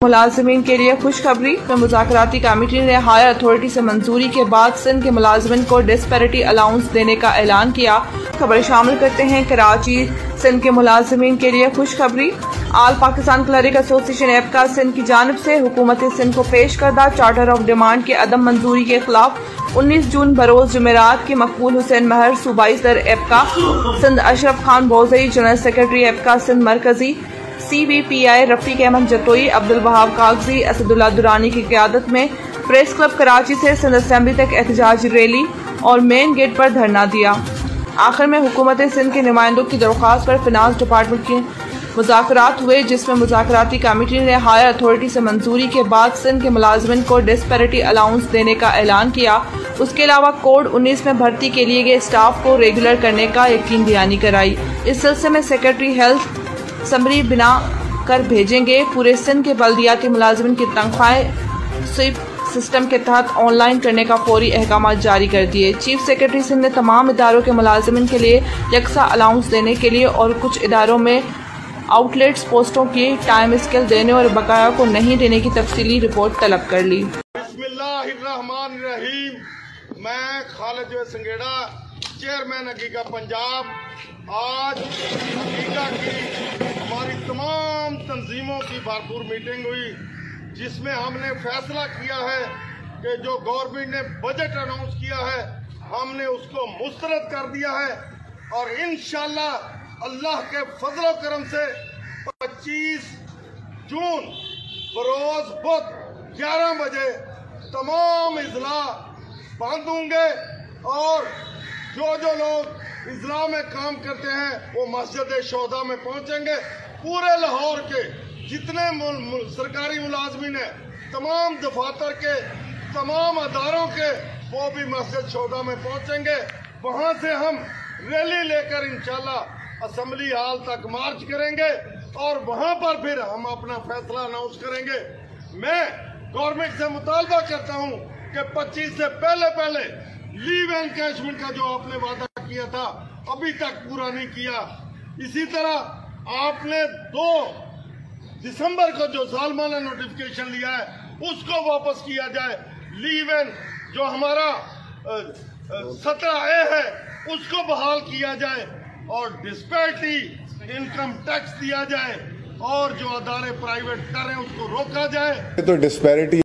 मुलाजमीन के लिए खुशखबरी में मुज़ाकराती कमेटी ने हायर अथॉरिटी से मंजूरी के बाद सिंध के मुलाजमीन को डिस्पैरिटी अलाउंस देने का ऐलान किया। खबर शामिल करते हैं कराची सिंध के मुलाजमीन के लिए खुशखबरी। आल पाकिस्तान क्लरिक एसोसिएशन एपका सिंध की जानिब से हुकूमत सिंध को पेश करदा चार्टर ऑफ डिमांड के अदम मंजूरी के खिलाफ 19 जून बरोज जुमेरात की मकबूल हुसैन महर सूबाई सदर एपका सिंध, अशरफ खान बोजई जनरल सेक्रेटरी एपका सिंध मरकजी, CVPI रफीक अहमद जतोई, अब्दुल वहाब कागजी, असदुल्ला दुरानी की क़यादत में प्रेस क्लब कराची से सिंध असेंबली तक एहतजाजी रैली और मेन गेट पर धरना दिया। आखिर में हुकूमत सिंध के नुमाइंदों की दरख्वास्त पर फिनांस डिपार्टमेंट के मुज़ाकरात हुए, जिसमें मुज़ाकराती कमेटी ने हायर अथॉरिटी से मंजूरी के बाद सिंध के मुलाजमिन को डिस्पैरिटी अलाउंस देने का ऐलान किया। उसके अलावा कोड 19 में भर्ती के लिए गए स्टाफ को रेगुलर करने का यकीन दहानी कराई। इस सिलसिले में सेक्रेटरी हेल्थ समरी बिना कर भेजेंगे। पूरे सिंध के बल्दियाती मुलाजमिन की तनख्वाहें स्वीप सिस्टम के तहत ऑनलाइन करने का फौरी अहकाम जारी कर दिए। चीफ सेक्रेटरी सिंध ने तमाम इदारों के मुलाजमिन के लिए यकसा अलाउंस देने के लिए और कुछ इदारों में आउटलेट्स पोस्टों की टाइम स्केल देने और बकाया को नहीं देने की तफसीली रिपोर्ट तलब कर ली। बिस्मिल्लाहिर्रहमानिर्रहीम। मैं खालिद संगेड़ा, चेयरमैन हकीका पंजाब। आज हकीका की हमारी तमाम तंजीमों की भरपूर मीटिंग हुई, जिसमें हमने फैसला किया है कि जो गवर्नमेंट ने बजट अनाउंस किया है हमने उसको मुस्तरद कर दिया है और इंशाल्लाह अल्लाह के फजल करम से 25 जून बरोज बुध 11 बजे तमाम इजला बंद होंगे और जो लोग इजला में काम करते हैं वो मस्जिद शोदा में पहुंचेंगे। पूरे लाहौर के जितने सरकारी मुलाजमीन हैं, तमाम दफातर के, तमाम अदारों के, वो भी मस्जिद शोदा में पहुंचेंगे। वहां से हम रैली लेकर इंशाल्लाह असेंबली हाल तक मार्च करेंगे और वहां पर फिर हम अपना फैसला अनाउंस करेंगे। मैं गवर्नमेंट से मुतालबा करता हूं कि 25 से पहले लीव एनकैशमेंट का जो आपने वादा किया था अभी तक पूरा नहीं किया। इसी तरह आपने 2 दिसंबर को जो सालमाना नोटिफिकेशन लिया है उसको वापस किया जाए। लीव एन जो हमारा 17A है उसको बहाल किया जाए और डिस्पैरिटी इनकम टैक्स दिया जाए और जो अदारे प्राइवेट कर रहे हैं उसको रोका जाए। तो डिस्पैरिटी